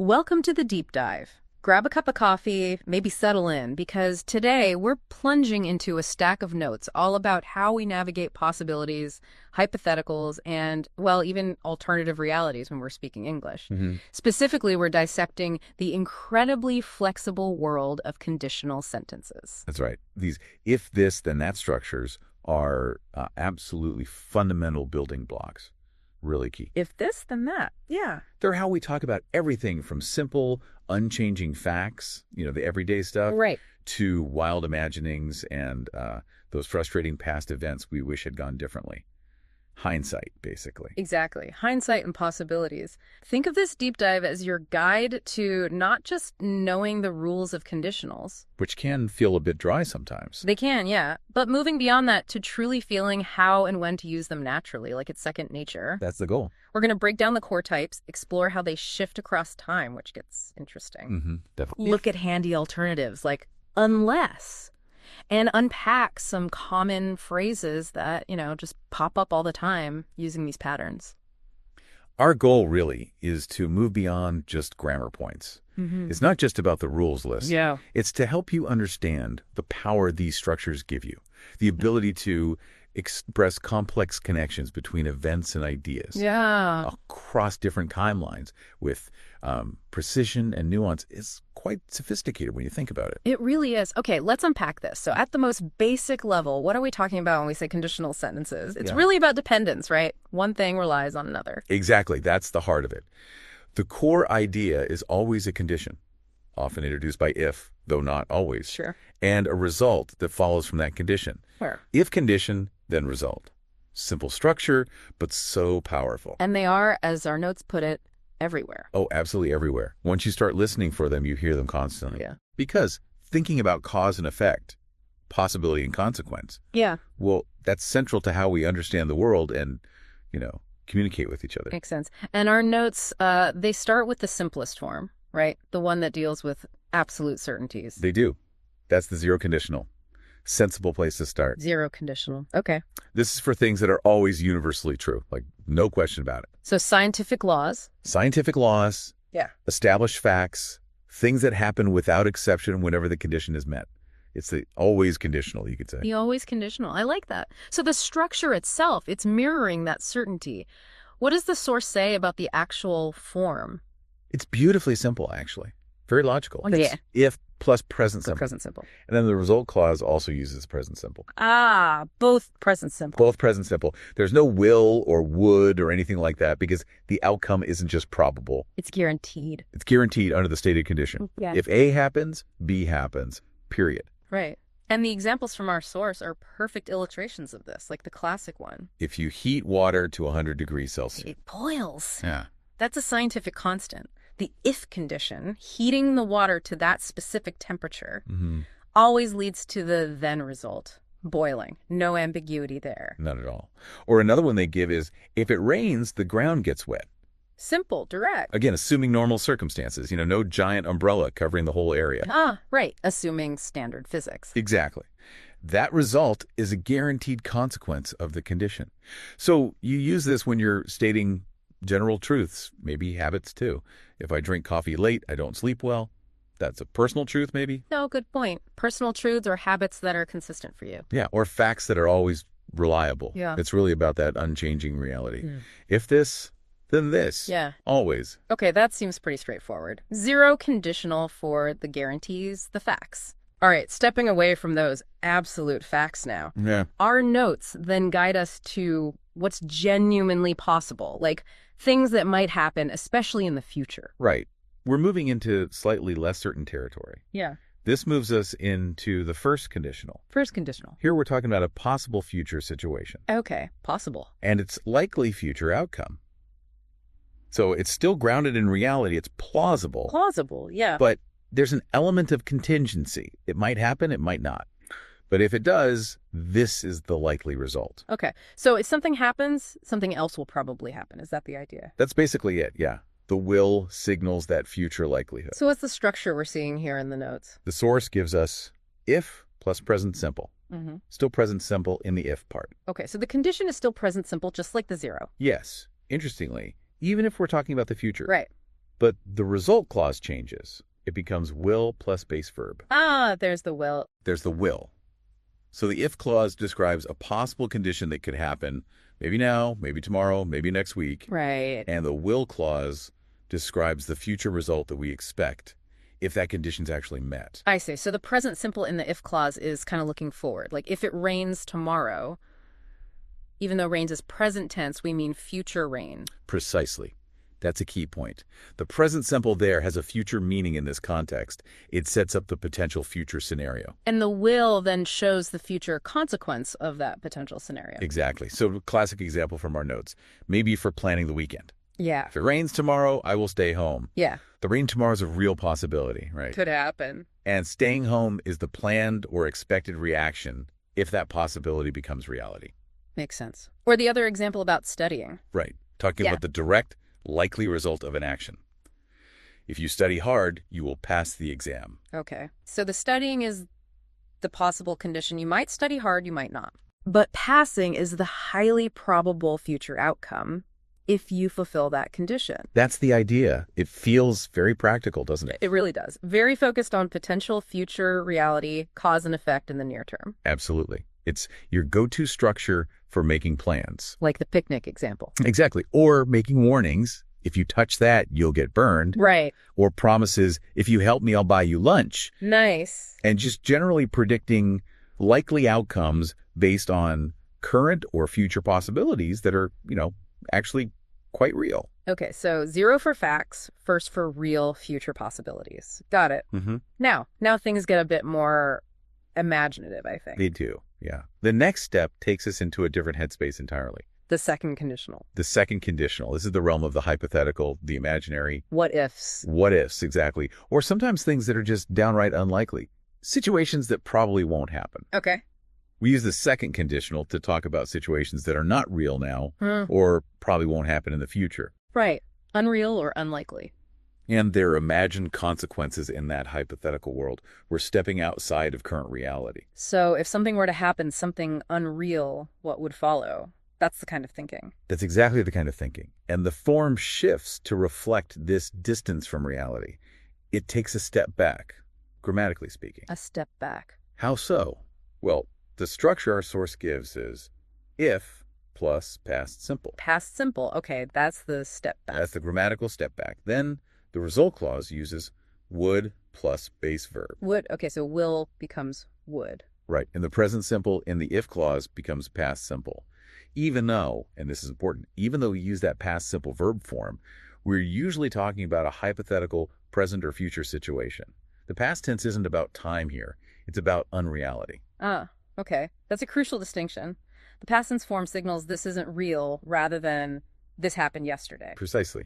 Welcome to the deep dive. Grab a cup of coffee, maybe settle in, because today we're plunging into a stack of notes all about how we navigate possibilities, hypotheticals, and, well, even alternative realities when we're speaking English. Specifically, we're dissecting the incredibly flexible world of conditional sentences. That's right. These if this, then that structures are absolutely fundamental building blocks. Really key. If this, then that. Yeah. They're how we talk about everything from simple, unchanging facts, the everyday stuff, Right. to wild imaginings and those frustrating past events we wish had gone differently. Hindsight, basically. Exactly. Hindsight and possibilities. Think of this deep dive as your guide to not just knowing the rules of conditionals. Which can feel a bit dry sometimes. They can, yeah. But moving beyond that to truly feeling how and when to use them naturally, like it's second nature. That's the goal. We're going to break down the core types, explore how they shift across time, which gets interesting. Definitely. Look at handy alternatives like unless, and unpack some common phrases that, just pop up all the time using these patterns. Our goal really is to move beyond just grammar points. It's not just about the rules list. Yeah. It's to help you understand the power these structures give you, the ability to express complex connections between events and ideas across different timelines with precision and nuance. Is quite sophisticated when you think about it. It really is. Okay, let's unpack this. So at the most basic level, what are we talking about when we say conditional sentences? It's really about dependence, right? One thing relies on another. Exactly. That's the heart of it. The core idea is always a condition, often introduced by if, though not always. Sure. And a result that follows from that condition. Where? If condition, then result. Simple structure, but so powerful. And they are, as our notes put it, everywhere. Oh, absolutely everywhere. Once you start listening for them, you hear them constantly. Yeah. Because thinking about cause and effect, possibility and consequence, Yeah. well, that's central to how we understand the world and, communicate with each other. Makes sense. And our notes, they start with the simplest form, right? The one that deals with absolute certainties. They do. That's the zero conditional. Sensible place to start. Zero conditional. Okay. This is for things that are always universally true, like no question about it. So scientific laws. Scientific laws, Yeah. established facts, things that happen without exception whenever the condition is met. It's the always conditional, you could say. The always conditional. I like that. So the structure itself, it's mirroring that certainty. What does the source say about the actual form? It's beautifully simple, actually. Very logical. Oh, yeah. It's if plus present The simple. present simple. And then the result clause also uses present simple. Ah, both present simple. Both present simple. There's no will or would or anything like that because the outcome isn't just probable. It's guaranteed. It's guaranteed under the stated condition. Yeah. If A happens, B happens, period. Right. And the examples from our source are perfect illustrations of this, like the classic one. If you heat water to 100 degrees Celsius. It boils. Yeah. That's a scientific constant. The if condition, heating the water to that specific temperature, always leads to the then result, boiling. No ambiguity there. Not at all. Or another one they give is, if it rains, the ground gets wet. Simple, direct. Again, assuming normal circumstances, no giant umbrella covering the whole area. Ah, right. Assuming standard physics. Exactly. That result is a guaranteed consequence of the condition. So you use this when you're stating general truths, maybe habits too. If I drink coffee late, I don't sleep well. That's a personal truth, maybe? No, good point. Personal truths or habits that are consistent for you. Yeah, or facts that are always reliable. Yeah. It's really about that unchanging reality. If this, then this. Yeah. Always. Okay, that seems pretty straightforward. Zero conditional for the guarantees, the facts. All right, stepping away from those absolute facts now. Yeah. Our notes then guide us to what's genuinely possible, like things that might happen, especially in the future. Right. We're moving into slightly less certain territory. Yeah. This moves us into the first conditional. First conditional. Here we're talking about a possible future situation. Okay, possible. And its likely future outcome. So it's still grounded in reality. It's plausible. Plausible, yeah. But there's an element of contingency. It might happen, it might not. But if it does, this is the likely result. Okay, so if something happens, something else will probably happen. Is that the idea? That's basically it, yeah. The will signals that future likelihood. So what's the structure we're seeing here in the notes? The source gives us if plus present simple. Still present simple in the if part. Okay, so the condition is still present simple, just like the zero. Yes. Interestingly, even if we're talking about the future. Right. But the result clause changes. It becomes will plus base verb. Ah, there's the will. There's the will. So the if clause describes a possible condition that could happen maybe now, maybe tomorrow, maybe next week. Right. And the will clause describes the future result that we expect if that condition's actually met. I see. So the present simple in the if clause is kind of looking forward. Like if it rains tomorrow, even though rains is present tense, we mean future rain. Precisely. That's a key point. The present simple there has a future meaning in this context. It sets up the potential future scenario. And the will then shows the future consequence of that potential scenario. Exactly. So classic example from our notes, maybe for planning the weekend. Yeah. If it rains tomorrow, I will stay home. Yeah. The rain tomorrow is a real possibility, right? Could happen. And staying home is the planned or expected reaction if that possibility becomes reality. Makes sense. Or the other example about studying. Right. Talking about the direct, likely result of an action. If you study hard, you will pass the exam. Okay. So the studying is the possible condition. You might study hard, you might not. But passing is the highly probable future outcome if you fulfill that condition. That's the idea. It feels very practical, doesn't it? It really does. Very focused on potential future reality, cause and effect in the near term. Absolutely. It's your go-to structure for making plans. Like the picnic example. Exactly. Or making warnings. If you touch that, you'll get burned. Right. Or promises, if you help me, I'll buy you lunch. Nice. And just generally predicting likely outcomes based on current or future possibilities that are, actually quite real. Okay, so 0 for facts, first for real future possibilities. Got it. Mm-hmm. Now things get a bit more imaginative, I think. They do, yeah. The next step takes us into a different headspace entirely. The second conditional. The second conditional. This is the realm of the hypothetical, the imaginary. What ifs. What ifs, exactly. Or sometimes things that are just downright unlikely. Situations that probably won't happen. Okay. We use the second conditional to talk about situations that are not real now or probably won't happen in the future. Right. Unreal or unlikely. And their imagined consequences in that hypothetical world. We're stepping outside of current reality. So if something were to happen, something unreal, what would follow? That's the kind of thinking. That's exactly the kind of thinking. And the form shifts to reflect this distance from reality. It takes a step back, grammatically speaking. A step back. How so? Well, the structure our source gives is if plus past simple. Past simple. Okay, that's the step back. That's the grammatical step back. Then the result clause uses would plus base verb. Would. Okay, so will becomes would. Right. And the present simple in the if clause becomes past simple. Even though, and this is important, even though we use that past simple verb form, we're usually talking about a hypothetical present or future situation. The past tense isn't about time here. It's about unreality. Ah, okay. That's a crucial distinction. The past tense form signals this isn't real rather than this happened yesterday. Precisely.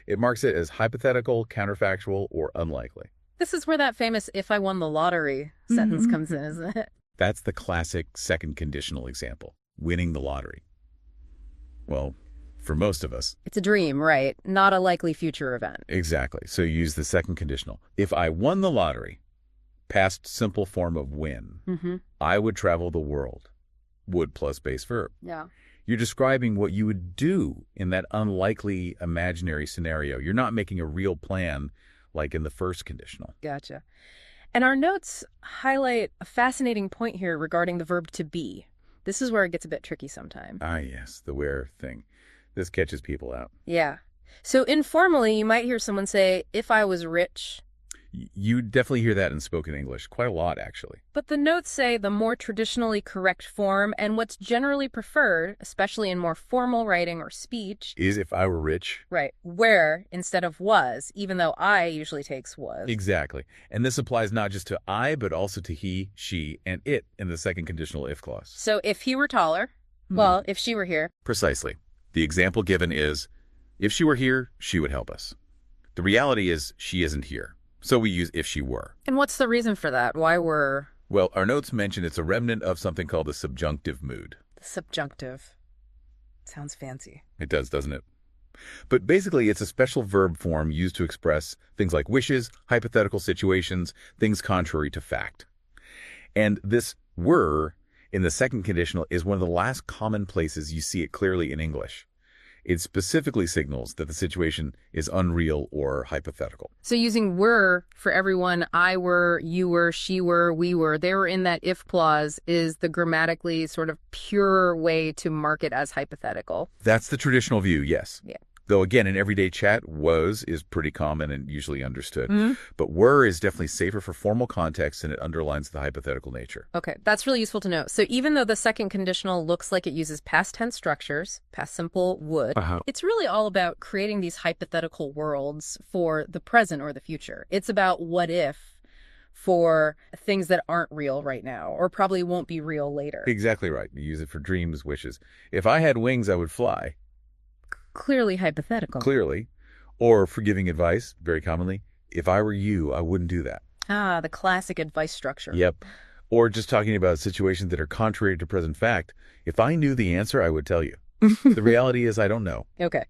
It marks it as hypothetical, counterfactual, or unlikely. This is where that famous if I won the lottery sentence comes in, isn't it? That's the classic second conditional example, winning the lottery. Well, for most of us. It's a dream, right? Not a likely future event. Exactly. So you use the second conditional. If I won the lottery, past simple form of win, I would travel the world. Would plus base verb. Yeah. You're describing what you would do in that unlikely imaginary scenario. You're not making a real plan like in the first conditional. Gotcha. And our notes highlight a fascinating point here regarding the verb to be. This is where it gets a bit tricky sometimes. Ah, yes, the where thing. This catches people out. Yeah. So informally, you might hear someone say, if I was rich. You definitely hear that in spoken English, quite a lot, actually. But the notes say the more traditionally correct form and what's generally preferred, especially in more formal writing or speech, is if I were rich. Right. Where instead of was, even though I usually takes was. Exactly. And this applies not just to I, but also to he, she, and it in the second conditional if clause. So if he were taller, well, if she were here. Precisely. The example given is, if she were here, she would help us. The reality is she isn't here. So we use if she were. And what's the reason for that? Why were? Well, our notes mention it's a remnant of something called the subjunctive mood. The subjunctive. Sounds fancy. It does, doesn't it? But basically, it's a special verb form used to express things like wishes, hypothetical situations, things contrary to fact. And this were in the second conditional is one of the last common places you see it clearly in English. It specifically signals that the situation is unreal or hypothetical. So using were for everyone, I were, you were, she were, we were, they were in that if clause is the grammatically sort of pure way to mark it as hypothetical. That's the traditional view, yes. Yeah. Though, again, in everyday chat, was is pretty common and usually understood. Mm-hmm. But were is definitely safer for formal context, and it underlines the hypothetical nature. Okay, that's really useful to know. So even though the second conditional looks like it uses past tense structures, past simple would, it's really all about creating these hypothetical worlds for the present or the future. It's about what if for things that aren't real right now or probably won't be real later. Exactly right. You use it for dreams, wishes. If I had wings, I would fly. Clearly hypothetical. Clearly. Or for giving advice, very commonly, if I were you, I wouldn't do that. Ah, the classic advice structure. Yep. Or just talking about situations that are contrary to present fact. If I knew the answer, I would tell you. The reality is I don't know. Okay.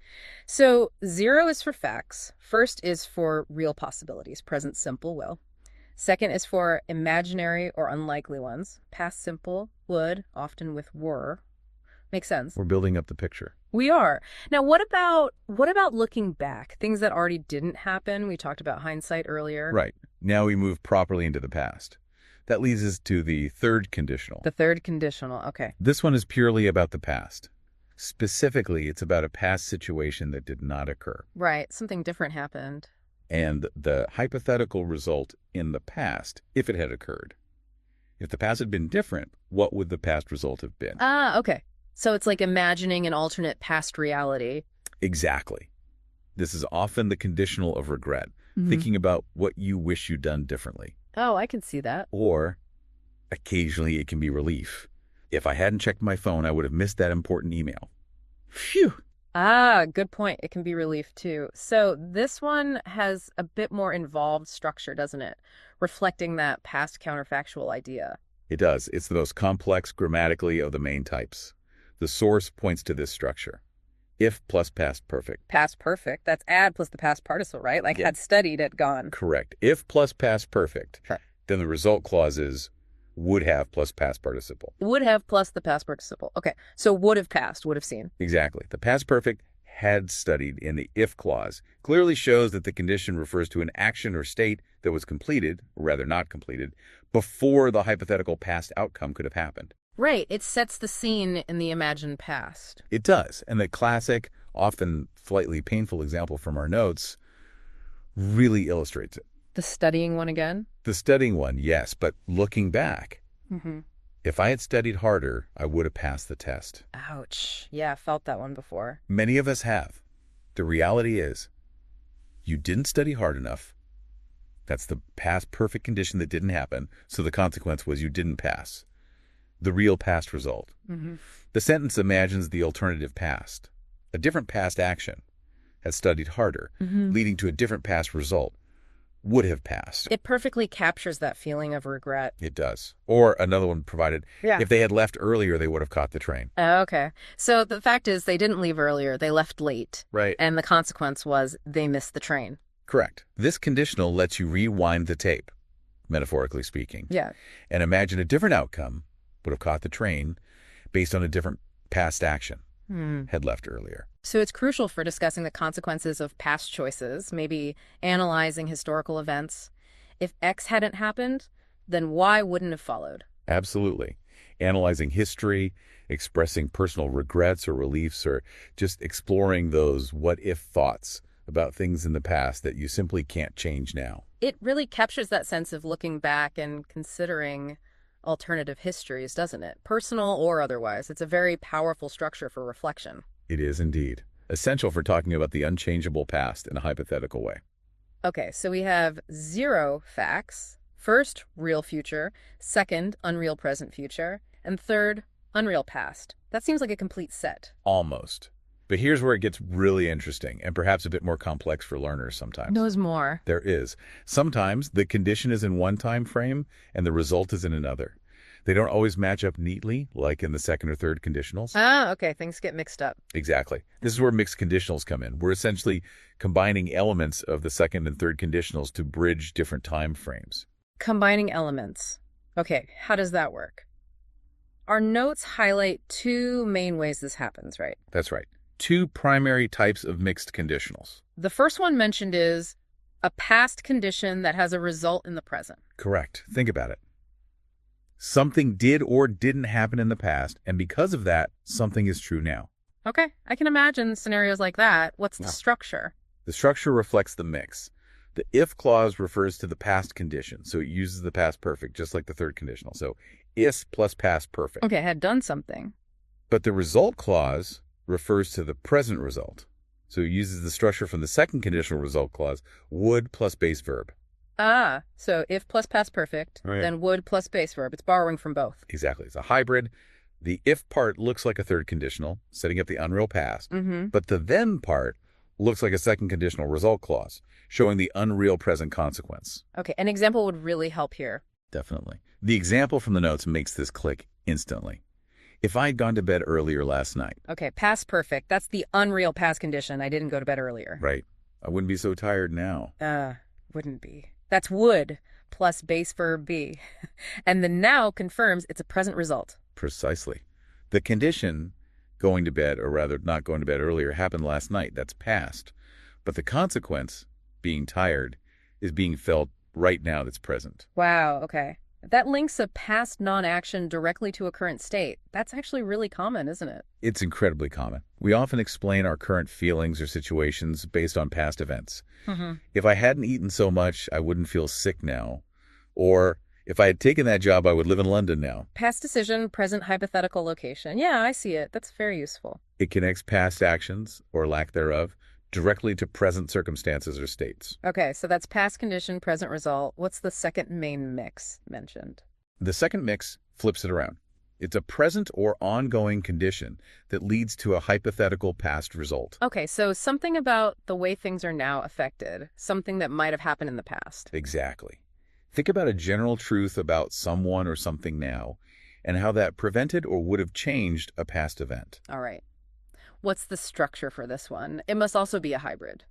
So 0 is for facts. First is for real possibilities, present simple will. Second is for imaginary or unlikely ones. Past simple, would, often with were. Makes sense. We're building up the picture. We are. Now, what about looking back? Things that already didn't happen. We talked about hindsight earlier. Right. Now we move properly into the past. That leads us to the third conditional. The third conditional. Okay. This one is purely about the past. Specifically, it's about a past situation that did not occur. Right. Something different happened. And the hypothetical result in the past, if it had occurred. If the past had been different, what would the past result have been? Ah, okay. So it's like imagining an alternate past reality. Exactly. This is often the conditional of regret, thinking about what you wish you'd done differently. Oh, I can see that. Or occasionally it can be relief. If I hadn't checked my phone, I would have missed that important email. Phew. Ah, good point. It can be relief too. So this one has a bit more involved structure, doesn't it? Reflecting that past counterfactual idea. It does. It's the most complex grammatically of the main types. The source points to this structure. If plus past perfect. Past perfect. That's add plus the past participle, right? Like had studied it, gone. Correct. If plus past perfect. Sure. Then the result clause is would have plus past participle. Would have plus the past participle. Okay. So would have passed, would have seen. Exactly. The past perfect had studied in the if clause clearly shows that the condition refers to an action or state that was completed, or rather not completed, before the hypothetical past outcome could have happened. Right. It sets the scene in the imagined past. It does. And the classic, often slightly painful example from our notes really illustrates it. The studying one again? The studying one, yes, but looking back, Mm-hmm. if I had studied harder, I would have passed the test. Ouch. Yeah, I felt that one before. Many of us have. The reality is, you didn't study hard enough. That's the past perfect condition that didn't happen, so the consequence was you didn't pass. The real past result. Mm-hmm. The sentence imagines the alternative past. A different past action had studied harder, leading to a different past result. Would have passed. It perfectly captures that feeling of regret. It does. Or another one provided, Yeah. if they had left earlier, they would have caught the train. Oh, okay. So the fact is they didn't leave earlier. They left late. Right. And the consequence was they missed the train. Correct. This conditional lets you rewind the tape, metaphorically speaking. Yeah. And imagine a different outcome, would have caught the train, based on a different past action, had left earlier. So it's crucial for discussing the consequences of past choices, maybe analyzing historical events. If X hadn't happened, then Y wouldn't have followed. Absolutely. Analyzing history, expressing personal regrets or reliefs, or just exploring those what-if thoughts about things in the past that you simply can't change now. It really captures that sense of looking back and considering alternative histories, doesn't it? Personal or otherwise. It's a very powerful structure for reflection. It is indeed. Essential for talking about the unchangeable past in a hypothetical way. Okay, so we have 0 facts. First, real future. Second, unreal present future. And third, unreal past. That seems like a complete set. Almost. But here's where it gets really interesting and perhaps a bit more complex for learners sometimes. Knows more. There is. Sometimes the condition is in one time frame and the result is in another. They don't always match up neatly, like in the second or third conditionals. Ah, okay. Things get mixed up. Exactly. This is where mixed conditionals come in. We're essentially combining elements of the second and third conditionals to bridge different time frames. Combining elements. Okay, how does that work? Our notes highlight 2 main ways this happens, right? That's right. two primary types of mixed conditionals. The first one mentioned is a past condition that has a result in the present. Correct. Think about it. Something did or didn't happen in the past, and because of that, something is true now. Okay, I can imagine scenarios like that. What's the structure? The structure reflects the mix. The if clause refers to the past condition, so it uses the past perfect, just like the third conditional. So if plus past perfect. Okay, I had done something. But the result clause refers to the present result. So it uses the structure from the second conditional result clause, would plus base verb. Ah, so if plus past perfect, Right. then would plus base verb. It's borrowing from both. Exactly. It's a hybrid. The if part looks like a third conditional, setting up the unreal past. But the then part looks like a second conditional result clause, showing the unreal present consequence. Okay, an example would really help here. Definitely. The example from the notes makes this click instantly. If I'd gone to bed earlier last night. Okay, past perfect. That's the unreal past condition. I didn't go to bed earlier. Right. I wouldn't be so tired now. Wouldn't be. That's would plus base verb be. And the now confirms it's a present result. Precisely. The condition, going to bed, or rather not going to bed earlier, happened last night. That's past. But the consequence, being tired, is being felt right now. That's present. Wow, okay. That links a past non-action directly to a current state. That's actually really common, isn't it? It's incredibly common. We often explain our current feelings or situations based on past events. If I hadn't eaten so much, I wouldn't feel sick now. Or if I had taken that job, I would live in London now. Past decision, present hypothetical location. Yeah, I see it. That's very useful. It connects past actions, or lack thereof, directly to present circumstances or states. Okay, so that's past condition, present result. What's the second main mix mentioned? The second mix flips it around. It's a present or ongoing condition that leads to a hypothetical past result. Okay, so something about the way things are now affected, something that might have happened in the past. Exactly. Think about a general truth about someone or something now, and how that prevented or would have changed a past event. All right. What's the structure for this one? It must also be a hybrid.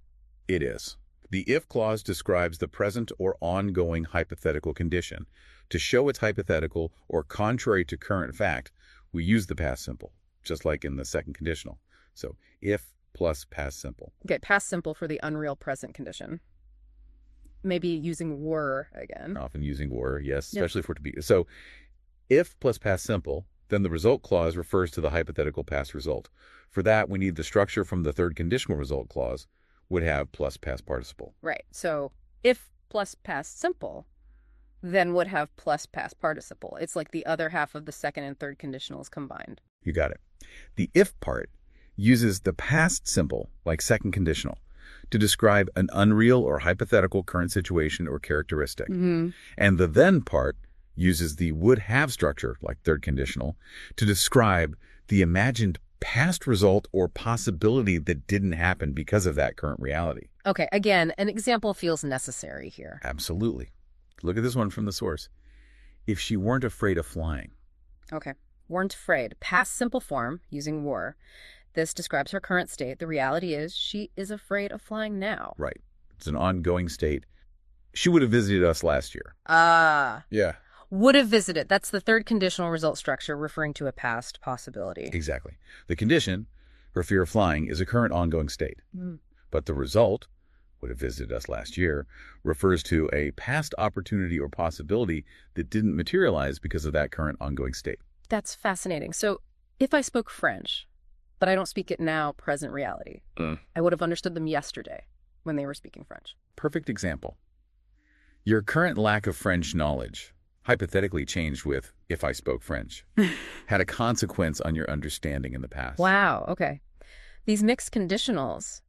It is. The if clause describes the present or ongoing hypothetical condition. To show it's hypothetical or contrary to current fact, we use the past simple, just like in the second conditional. So if plus past simple. Okay, past simple for the unreal present condition. Maybe using were again. Often using were, yes, especially for it to be. So if plus past simple, then the result clause refers to the hypothetical past result. For that, we need the structure from the third conditional result clause would have plus past participle. Right. So if plus past simple, then would have plus past participle. It's like the other half of the second and third conditionals combined. You got it. The if part uses the past simple, like second conditional, to describe an unreal or hypothetical current situation or characteristic. And the then part uses the would have structure, like third conditional, to describe the imagined past result or possibility that didn't happen because of that current reality. Okay, again, an example feels necessary here. Absolutely. Look at this one from the source. If she weren't afraid of flying. Okay, weren't afraid. Past simple form, using were. This describes her current state. The reality is she is afraid of flying now. Right. It's an ongoing state. She would have visited us last year. Yeah. Would have visited. That's the third conditional result structure referring to a past possibility. Exactly. The condition, her fear of flying, is a current ongoing state. But the result, would have visited us last year, refers to a past opportunity or possibility that didn't materialize because of that current ongoing state. That's fascinating. So if I spoke French, but I don't speak it now, present reality, I would have understood them yesterday when they were speaking French. Perfect example. Your current lack of French knowledge, hypothetically changed with if I spoke French, had a consequence on your understanding in the past. Wow, okay. These mixed conditionals,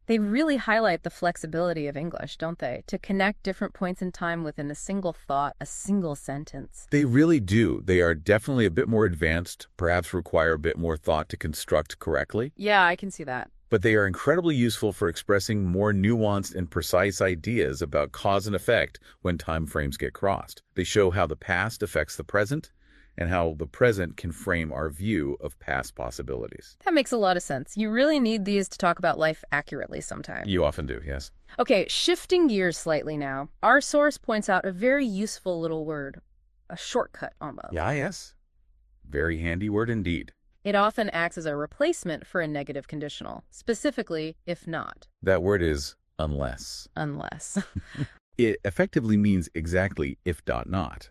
they really highlight the flexibility of English, don't they? To connect different points in time within a single thought, a single sentence. They really do. They are definitely a bit more advanced, perhaps require a bit more thought to construct correctly. Yeah, I can see that. But they are incredibly useful for expressing more nuanced and precise ideas about cause and effect when time frames get crossed. They show how the past affects the present and how the present can frame our view of past possibilities. That makes a lot of sense. You really need these to talk about life accurately sometimes. You often do, yes. Okay, shifting gears slightly now. Our source points out a very useful little word, a shortcut almost. Yeah, yes. Very handy word indeed. It often acts as a replacement for a negative conditional, specifically if not. That word is unless. Unless. It effectively means exactly if dot not.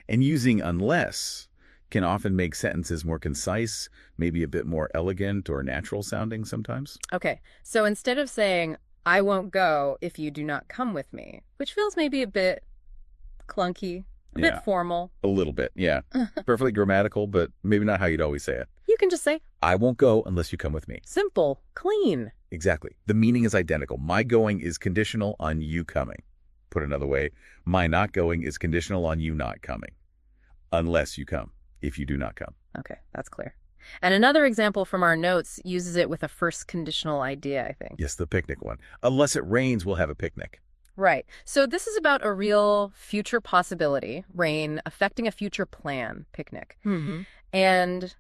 And using unless can often make sentences more concise, maybe a bit more elegant or natural sounding sometimes. Okay, so instead of saying, I won't go if you do not come with me, which feels maybe a bit clunky, a bit formal. A little bit, yeah. Perfectly grammatical, but maybe not how you'd always say it. You can just say, I won't go unless you come with me. simple, clean. Exactly. The meaning is identical. My going is conditional on you coming. Put another way, my not going is conditional on you not coming. Unless you come, if you do not come. Okay, that's clear. And another example from our notes uses it with a first conditional idea, I think. Yes, the picnic one. Unless it rains, we'll have a picnic. Right. So this is about a real future possibility, rain, affecting a future plan, picnic. Mm-hmm. And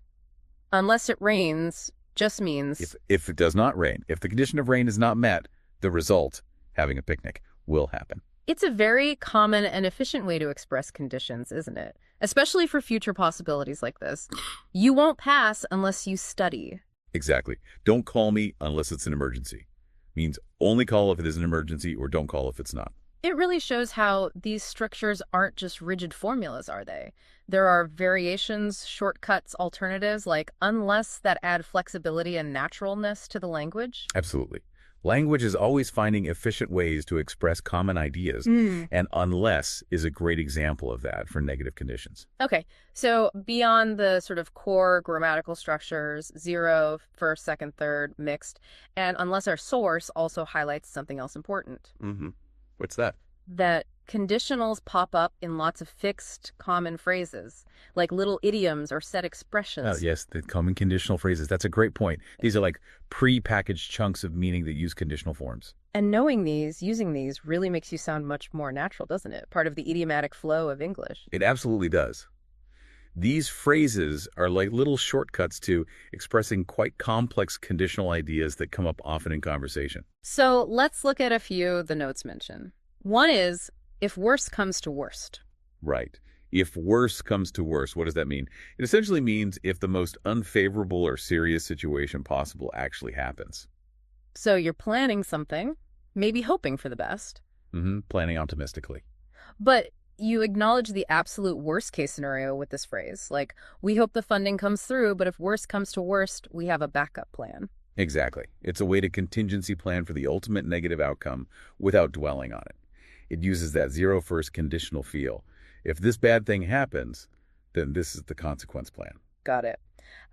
unless it rains just means... If it does not rain, if the condition of rain is not met, the result, having a picnic, will happen. It's a very common and efficient way to express conditions, isn't it? Especially for future possibilities like this. You won't pass unless you study. Exactly. Don't call me unless it's an emergency. Means only call if it is an emergency or don't call if it's not. It really shows how these structures aren't just rigid formulas, are they? There are variations, shortcuts, alternatives, like unless that add flexibility and naturalness to the language. Absolutely. Language is always finding efficient ways to express common ideas, and unless is a great example of that for negative conditions. Okay, so beyond the sort of core grammatical structures, zero, first, second, third, mixed, and unless our source also highlights something else important. What's that? That conditionals pop up in lots of fixed, common phrases, like little idioms or set expressions. Oh, yes, the common conditional phrases. That's a great point. These are like pre-packaged chunks of meaning that use conditional forms. And knowing these, using these, really makes you sound much more natural, doesn't it? Part of the idiomatic flow of English. It absolutely does. These phrases are like little shortcuts to expressing quite complex conditional ideas that come up often in conversation. So let's look at a few the notes mention. One is, if worst comes to worst. Right. If worse comes to worse, what does that mean? It essentially means if the most unfavorable or serious situation possible actually happens. So you're planning something, maybe hoping for the best. Planning optimistically. But you acknowledge the absolute worst case scenario with this phrase, like, we hope the funding comes through, but if worst comes to worst, we have a backup plan. Exactly. It's a way to contingency plan for the ultimate negative outcome without dwelling on it. It uses that zero-first conditional feel. If this bad thing happens, then this is the consequence plan. Got it.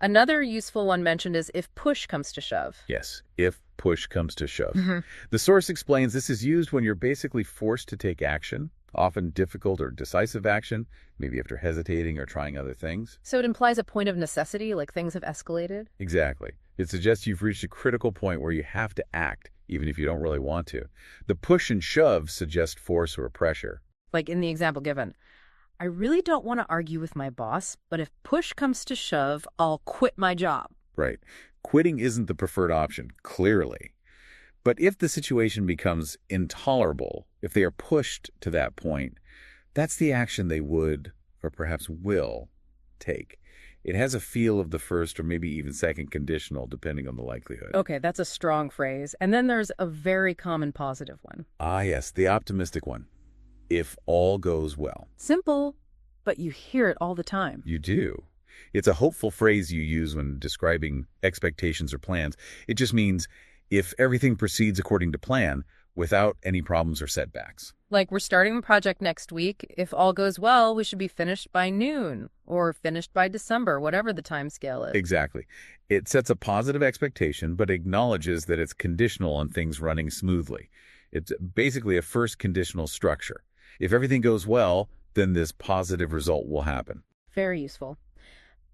Another useful one mentioned is if push comes to shove. Yes, if push comes to shove. The source explains this is used when you're basically forced to take action, often difficult or decisive action, maybe after hesitating or trying other things. So it implies a point of necessity, like things have escalated? Exactly. It suggests you've reached a critical point where you have to act, even if you don't really want to. The push and shove suggest force or pressure. Like in the example given, I really don't want to argue with my boss, but if push comes to shove, I'll quit my job. Right. Quitting isn't the preferred option, clearly. But if the situation becomes intolerable, if they are pushed to that point, that's the action they would, or perhaps will, take. It has a feel of the first or maybe even second conditional, depending on the likelihood. Okay, that's a strong phrase. And then there's a very common positive one. Ah, yes, the optimistic one. If all goes well. Simple, but you hear it all the time. You do. It's a hopeful phrase you use when describing expectations or plans. It just means if everything proceeds according to plan, without any problems or setbacks. Like we're starting the project next week. If all goes well, we should be finished by noon or finished by December, whatever the time scale is. Exactly. It sets a positive expectation, but acknowledges that it's conditional on things running smoothly. It's basically a first conditional structure. If everything goes well, then this positive result will happen. Very useful.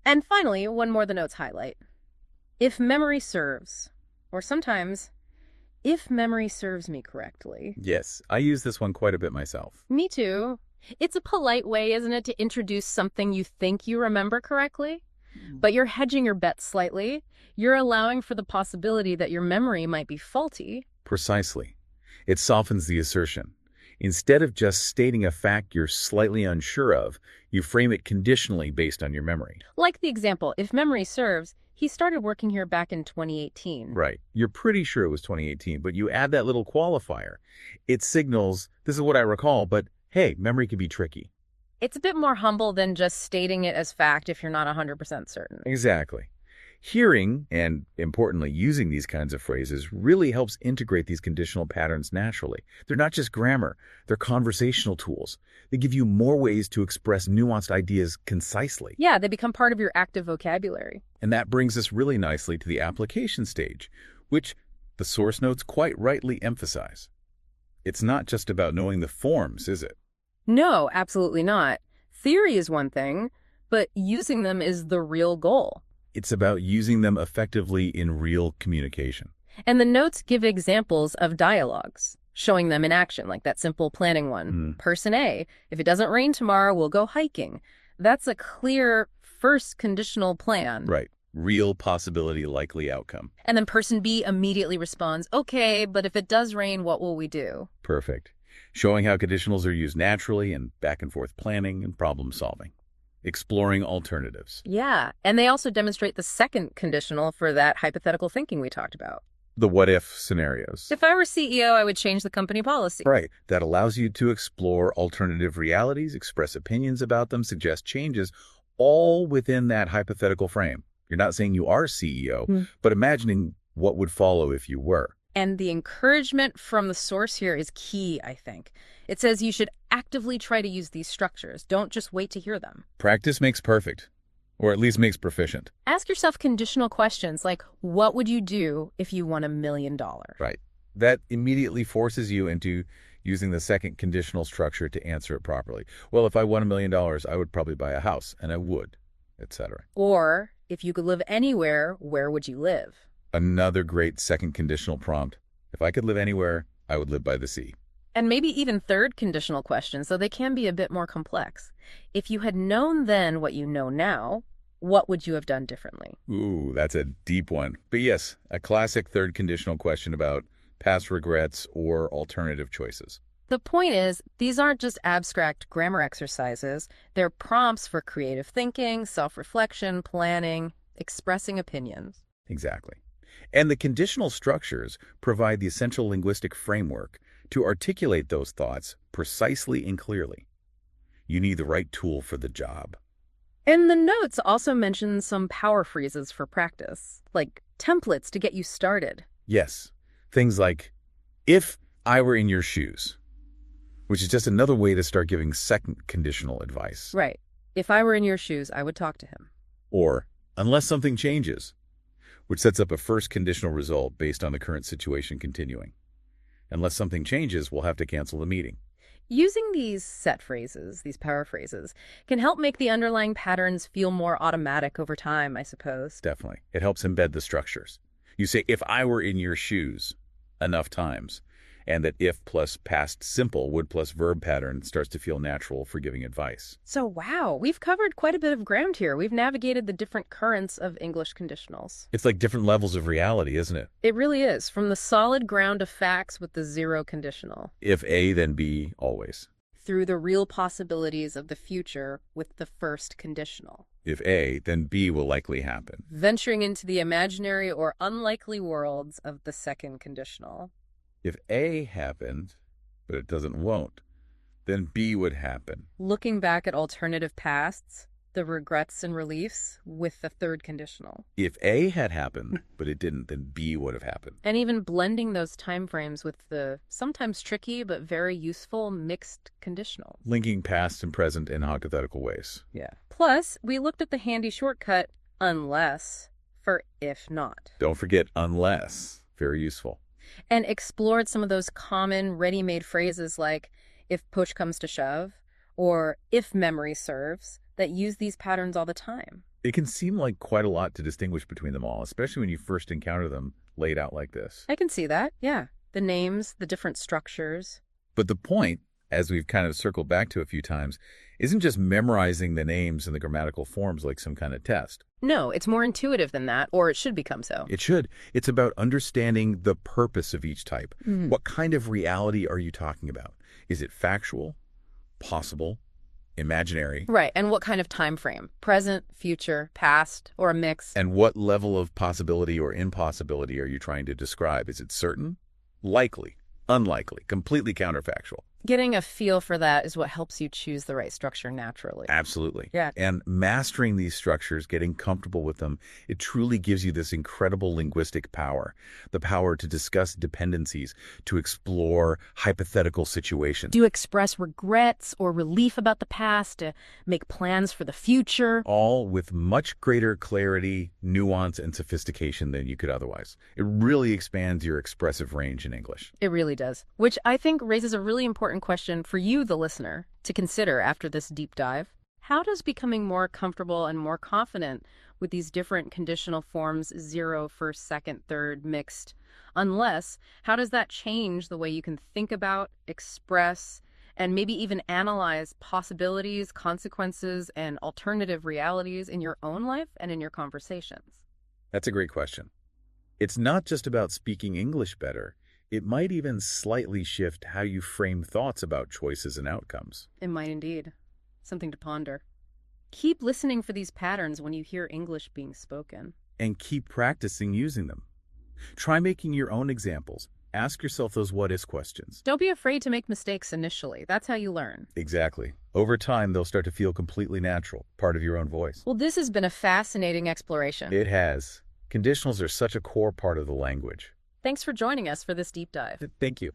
And finally, one more the notes highlight. If memory serves, or sometimes, if memory serves me correctly. Yes, I use this one quite a bit myself. Me too. It's a polite way, isn't it, to introduce something you think you remember correctly? But you're hedging your bets slightly. You're allowing for the possibility that your memory might be faulty. Precisely. It softens the assertion. Instead of just stating a fact you're slightly unsure of, you frame it conditionally based on your memory. Like the example, if memory serves, he started working here back in 2018. Right. You're pretty sure it was 2018, but you add that little qualifier. It signals, this is what I recall, but hey, memory can be tricky. It's a bit more humble than just stating it as fact if you're not 100% certain. Exactly. Hearing, and importantly, using these kinds of phrases really helps integrate these conditional patterns naturally. They're not just grammar, they're conversational tools. They give you more ways to express nuanced ideas concisely. Yeah, they become part of your active vocabulary. And that brings us really nicely to the application stage, which the source notes quite rightly emphasize. It's not just about knowing the forms, is it? No, absolutely not. Theory is one thing, but using them is the real goal. It's about using them effectively in real communication. And the notes give examples of dialogues, showing them in action, like that simple planning one. Person A, if it doesn't rain tomorrow, we'll go hiking. That's a clear first conditional plan. Right. Real possibility, likely outcome. And then person B immediately responds, okay, but if it does rain, what will we do? Perfect. Showing how conditionals are used naturally in back and forth planning and problem solving. Exploring alternatives. Yeah, and they also demonstrate the second conditional for that hypothetical thinking we talked about. The what-if scenarios. If I were CEO, I would change the company policy. Right. That allows you to explore alternative realities, express opinions about them, suggest changes, all within that hypothetical frame. You're not saying you are CEO, but imagining what would follow if you were. And the encouragement from the source here is key, I think. It says you should actively try to use these structures. Don't just wait to hear them. Practice makes perfect, or at least makes proficient. Ask yourself conditional questions like, what would you do if you won $1 million? Right. That immediately forces you into using the second conditional structure to answer it properly. Well, if I won $1 million, I would probably buy a house, and I would, etc. Or, if you could live anywhere, where would you live? Another great second conditional prompt. If I could live anywhere, I would live by the sea. And maybe even third conditional questions, so they can be a bit more complex. If you had known then what you know now, what would you have done differently? Ooh, that's a deep one. But yes, a classic third conditional question about past regrets or alternative choices. The point is, these aren't just abstract grammar exercises. They're prompts for creative thinking, self-reflection, planning, expressing opinions. Exactly. And the conditional structures provide the essential linguistic framework to articulate those thoughts precisely and clearly. You need the right tool for the job. And the notes also mention some power phrases for practice, like templates to get you started. Yes, things like, if I were in your shoes, which is just another way to start giving second conditional advice. Right. If I were in your shoes, I would talk to him. Or, unless something changes, which sets up a first conditional result based on the current situation continuing. Unless something changes, we'll have to cancel the meeting. Using these set phrases, these power phrases, can help make the underlying patterns feel more automatic over time, I suppose. Definitely. It helps embed the structures. You say, if I were in your shoes, enough times, and that if plus past simple would plus verb pattern starts to feel natural for giving advice. So, wow, we've covered quite a bit of ground here. We've navigated the different currents of English conditionals. It's like different levels of reality, isn't it? It really is, from the solid ground of facts with the zero conditional. If A, then B, always. Through the real possibilities of the future with the first conditional. If A, then B will likely happen. Venturing into the imaginary or unlikely worlds of the second conditional. If A happened, but it won't, then B would happen. Looking back at alternative pasts, the regrets and reliefs with the third conditional. If A had happened, but it didn't, then B would have happened. And even blending those time frames with the sometimes tricky but very useful mixed conditional. Linking past and present in hypothetical ways. Yeah. Plus, we looked at the handy shortcut, unless, for if not. Don't forget unless. Very useful. And explored some of those common ready-made phrases like, if push comes to shove, or if memory serves, that use these patterns all the time. It can seem like quite a lot to distinguish between them all, especially when you first encounter them laid out like this. I can see that, yeah. The names, the different structures. But the point, as we've kind of circled back to a few times, isn't just memorizing the names and the grammatical forms like some kind of test. No, it's more intuitive than that, or it should become so. It should. It's about understanding the purpose of each type. What kind of reality are you talking about? Is it factual, possible, imaginary? Right, and what kind of time frame? Present, future, past, or a mix? And what level of possibility or impossibility are you trying to describe? Is it certain, likely, unlikely, completely counterfactual? Getting a feel for that is what helps you choose the right structure naturally. Absolutely. Yeah. And mastering these structures, getting comfortable with them, it truly gives you this incredible linguistic power, the power to discuss dependencies, to explore hypothetical situations. To express regrets or relief about the past, to make plans for the future. All with much greater clarity, nuance, and sophistication than you could otherwise. It really expands your expressive range in English. It really does, which I think raises a really important question for you, the listener, to consider after this deep dive. How does becoming more comfortable and more confident with these different conditional forms, zero, first, second, third, mixed, unless, how does that change the way you can think about, express, and maybe even analyze possibilities, consequences, and alternative realities in your own life and in your conversations? That's a great question. It's not just about speaking English better. It might even slightly shift how you frame thoughts about choices and outcomes. It might indeed. Something to ponder. Keep listening for these patterns when you hear English being spoken. And keep practicing using them. Try making your own examples. Ask yourself those what-if questions. Don't be afraid to make mistakes initially. That's how you learn. Exactly. Over time, they'll start to feel completely natural, part of your own voice. Well, this has been a fascinating exploration. It has. Conditionals are such a core part of the language. Thanks for joining us for this deep dive. Thank you.